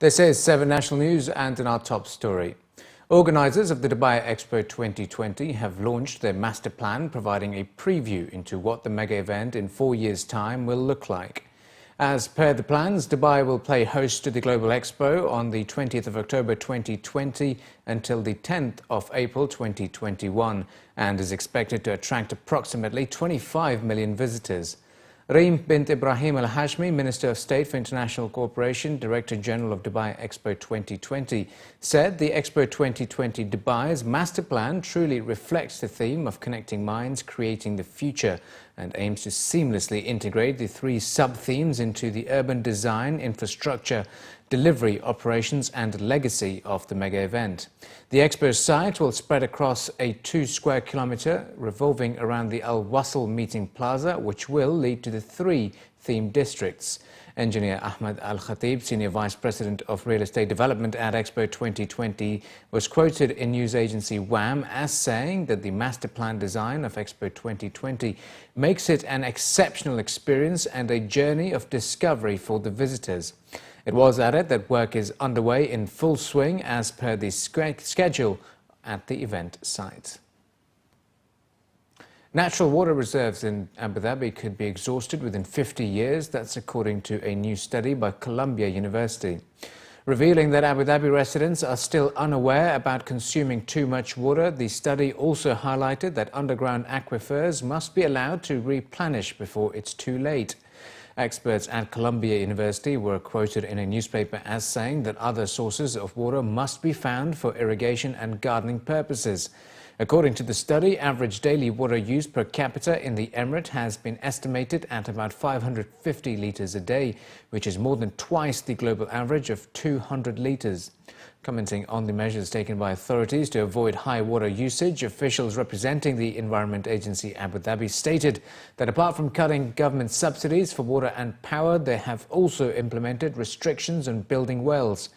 This is 7 National News, and in our top story. Organisers of the Dubai Expo 2020 have launched their master plan, providing a preview into what the mega event in 4 years' time will look like. As per the plans, Dubai will play host to the Global Expo on the 20th of October 2020 until the 10th of April 2021 and is expected to attract approximately 25 million visitors. Reem bint Ibrahim Al Hashmi, Minister of State for International Cooperation, Director General of Dubai Expo 2020, said the Expo 2020 Dubai's master plan truly reflects the theme of connecting minds, creating the future, and aims to seamlessly integrate the 3 sub-themes into the urban design, infrastructure, delivery, operations and legacy of the mega event. The Expo site will spread across a 2 square kilometre revolving around the Al Wasl Meeting Plaza, which will lead to the 3 themed districts. Engineer Ahmed Al Khatib, Senior Vice President of Real Estate Development at Expo 2020, was quoted in news agency WAM as saying that the master plan design of Expo 2020 makes it an exceptional experience and a journey of discovery for the visitors. It was added that work is underway in full swing as per the schedule at the event site. Natural water reserves in Abu Dhabi could be exhausted within 50 years. That's according to a new study by Columbia University, revealing that Abu Dhabi residents are still unaware about consuming too much water. The study also highlighted that underground aquifers must be allowed to replenish before it's too late. Experts at Columbia University were quoted in a newspaper as saying that other sources of water must be found for irrigation and gardening purposes. According to the study, average daily water use per capita in the Emirates has been estimated at about 550 litres a day, which is more than twice the global average of 200 litres. Commenting on the measures taken by authorities to avoid high water usage, officials representing the Environment Agency Abu Dhabi stated that apart from cutting government subsidies for water and power, they have also implemented restrictions on building wells.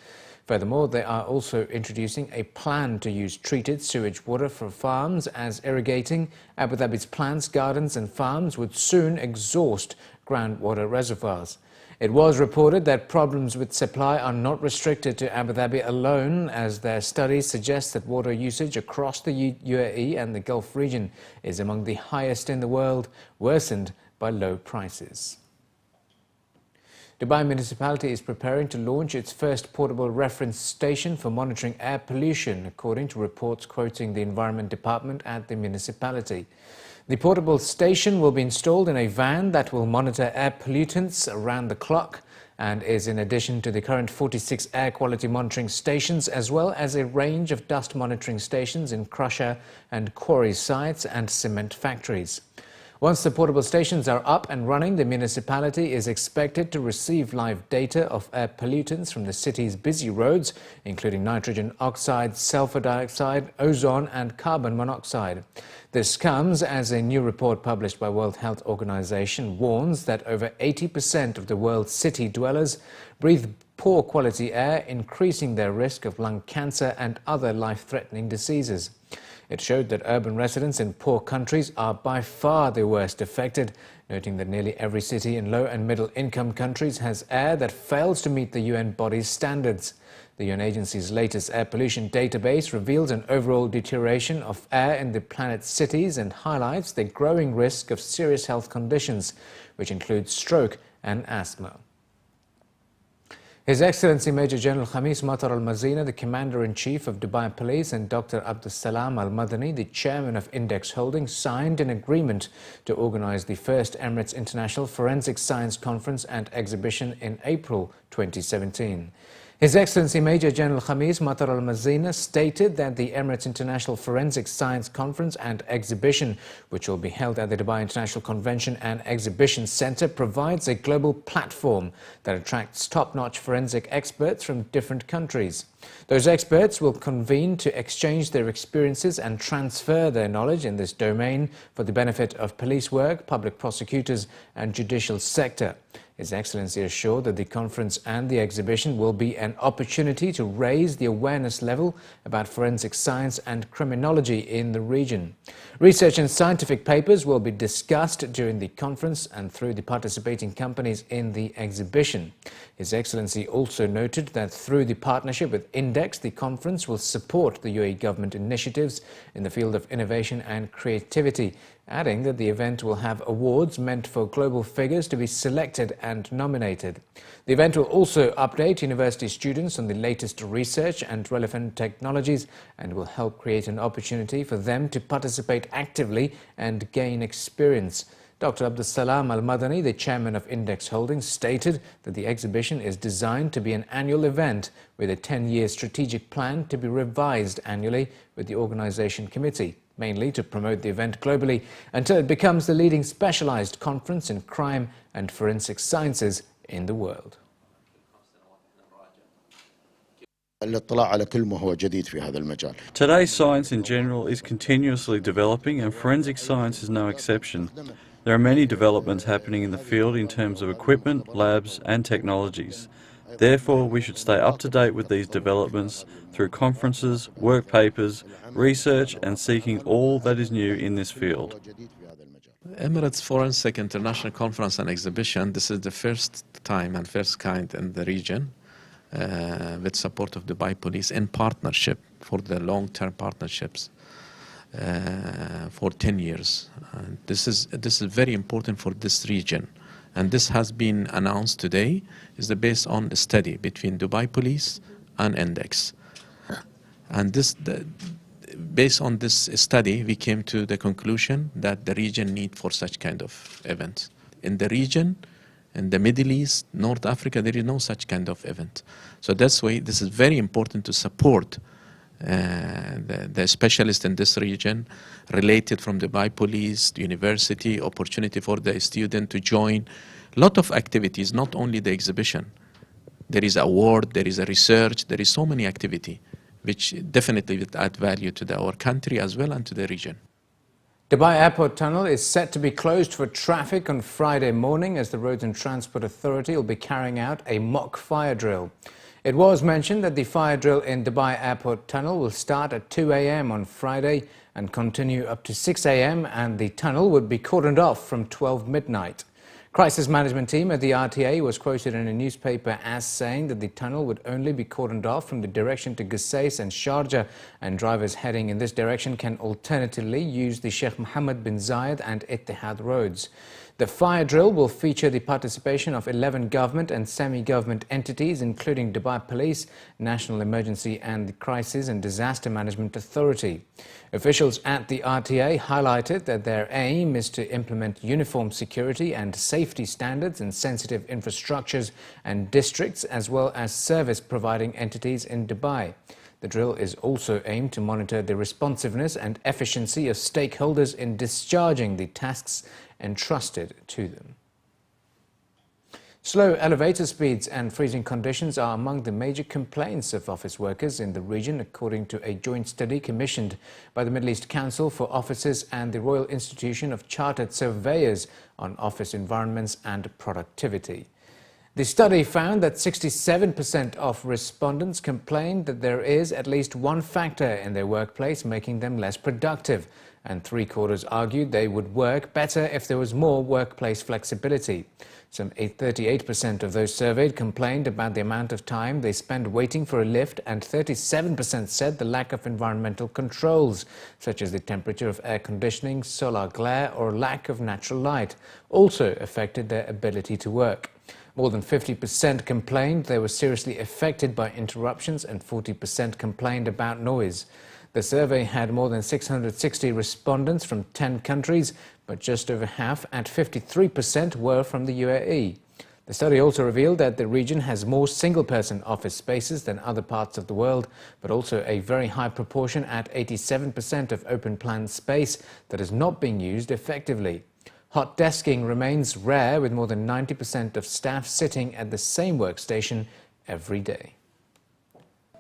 Furthermore, they are also introducing a plan to use treated sewage water for farms as irrigating Abu Dhabi's plants, gardens and farms would soon exhaust groundwater reservoirs. It was reported that problems with supply are not restricted to Abu Dhabi alone, as their studies suggest that water usage across the UAE and the Gulf region is among the highest in the world, worsened by low prices. Dubai municipality is preparing to launch its first portable reference station for monitoring air pollution, according to reports quoting the Environment Department at the municipality. The portable station will be installed in a van that will monitor air pollutants around the clock and is in addition to the current 46 air quality monitoring stations, as well as a range of dust monitoring stations in crusher and quarry sites and cement factories. Once the portable stations are up and running, the municipality is expected to receive live data of air pollutants from the city's busy roads, including nitrogen oxide, sulfur dioxide, ozone and carbon monoxide. This comes as a new report published by World Health Organization warns that over 80% of the world's city dwellers breathe poor quality air, increasing their risk of lung cancer and other life-threatening diseases. It showed that urban residents in poor countries are by far the worst affected, noting that nearly every city in low and middle income countries has air that fails to meet the UN body's standards. The UN agency's latest air pollution database reveals an overall deterioration of air in the planet's cities and highlights the growing risk of serious health conditions, which include stroke and asthma. His Excellency Major General Khamis Matar Al-Mazina, the Commander-in-Chief of Dubai Police, and Dr. Abdus Salam Al-Madani, the Chairman of Index Holdings, signed an agreement to organize the first Emirates International Forensic Science Conference and Exhibition in April 2017. His Excellency Major General Khamis Matar Al-Mazina stated that the Emirates International Forensic Science Conference and Exhibition, which will be held at the Dubai International Convention and Exhibition Centre, provides a global platform that attracts top-notch forensic experts from different countries. Those experts will convene to exchange their experiences and transfer their knowledge in this domain for the benefit of police work, public prosecutors and judicial sector. His Excellency assured that the conference and the exhibition will be an opportunity to raise the awareness level about forensic science and criminology in the region. Research and scientific papers will be discussed during the conference and through the participating companies in the exhibition. His Excellency also noted that through the partnership with Index, the conference will support the UAE government initiatives in the field of innovation and creativity, adding that the event will have awards meant for global figures to be selected and nominated. The event will also update university students on the latest research and relevant technologies and will help create an opportunity for them to participate actively and gain experience. Dr. Abdul Salam Al-Madani, the chairman of Index Holdings, stated that the exhibition is designed to be an annual event with a 10-year strategic plan to be revised annually with the organization committee, mainly to promote the event globally until it becomes the leading specialized conference in crime and forensic sciences in the world. Today's science in general is continuously developing, and forensic science is no exception. There are many developments happening in the field in terms of equipment, labs and technologies. Therefore, we should stay up to date with these developments through conferences, work papers, research and seeking all that is new in this field. Emirates Forensic International Conference and Exhibition, this is the first time and first kind in the region with support of Dubai Police in partnership for the long-term partnerships for 10 years. This is very important for this region, and this has been announced today. Is based on a study between Dubai Police and Index, and based on this study, we came to the conclusion that the region needs for such kind of events. In the region, in the Middle East, North Africa, there is no such kind of event. So that's why this is very important to support the specialists in this region, related from Dubai Police, the university, opportunity for the student to join. Lot of activities, not only the exhibition. There is award, there is a research, there is so many activity, which definitely will add value to our country as well and to the region. Dubai Airport Tunnel is set to be closed for traffic on Friday morning as the Roads and Transport Authority will be carrying out a mock fire drill. It was mentioned that the fire drill in Dubai Airport Tunnel will start at 2 a.m. on Friday and continue up to 6 a.m. and the tunnel would be cordoned off from 12 midnight. Crisis management team at the RTA was quoted in a newspaper as saying that the tunnel would only be cordoned off from the direction to Gusais and Sharjah, and drivers heading in this direction can alternatively use the Sheikh Mohammed bin Zayed and Ittihad roads. The fire drill will feature the participation of 11 government and semi-government entities, including Dubai Police, National Emergency and Crisis and Disaster Management Authority. Officials at the RTA highlighted that their aim is to implement uniform security and safety standards in sensitive infrastructures and districts, as well as service-providing entities in Dubai. The drill is also aimed to monitor the responsiveness and efficiency of stakeholders in discharging the tasks entrusted to them. Slow elevator speeds and freezing conditions are among the major complaints of office workers in the region, according to a joint study commissioned by the Middle East Council for Offices and the Royal Institution of Chartered Surveyors on office environments and productivity. The study found that 67% of respondents complained that there is at least one factor in their workplace making them less productive, and 3/4 argued they would work better if there was more workplace flexibility. Some 38% of those surveyed complained about the amount of time they spend waiting for a lift, and 37% said the lack of environmental controls, such as the temperature of air conditioning, solar glare or lack of natural light, also affected their ability to work. More than 50% complained they were seriously affected by interruptions, and 40% complained about noise. The survey had more than 660 respondents from 10 countries, but just over half, at 53%, were from the UAE. The study also revealed that the region has more single-person office spaces than other parts of the world, but also a very high proportion, at 87%, of open-plan space that is not being used effectively. Hot desking remains rare, with more than 90% of staff sitting at the same workstation every day.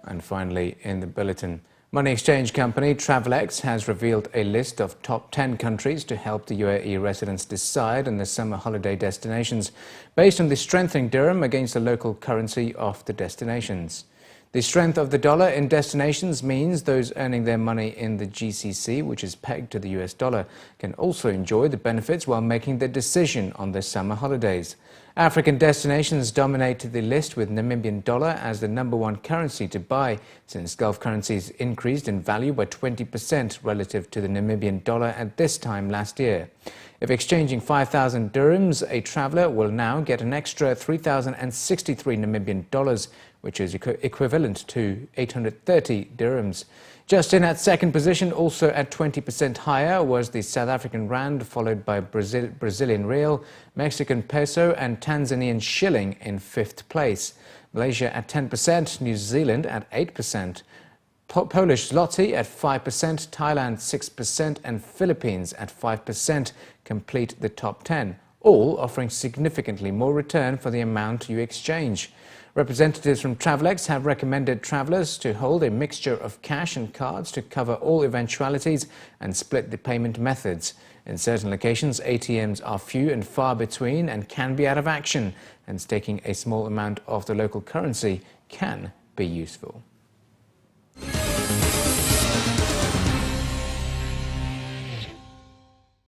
And finally, in the bulletin, Money exchange company Travelex has revealed a list of top 10 countries to help the UAE residents decide on their summer holiday destinations based on the strengthening dirham against the local currency of the destinations. The strength of the dollar in destinations means those earning their money in the GCC, which is pegged to the US dollar, can also enjoy the benefits while making their decision on their summer holidays. African destinations dominate the list, with Namibian dollar as the #1 currency to buy, since Gulf currencies increased in value by 20% relative to the Namibian dollar at this time last year. If exchanging 5,000 dirhams, a traveller will now get an extra 3,063 Namibian dollars, which is equivalent to 830 dirhams. Just in at second position, also at 20% higher, was the South African rand, followed by Brazilian real, Mexican peso and Tanzanian shilling in fifth place. Malaysia at 10%, New Zealand at 8%. Polish zloty at 5%, Thailand 6% and Philippines at 5% complete the top 10, all offering significantly more return for the amount you exchange. Representatives from Travelex have recommended travellers to hold a mixture of cash and cards to cover all eventualities and split the payment methods. In certain locations, ATMs are few and far between and can be out of action, and staking a small amount of the local currency can be useful.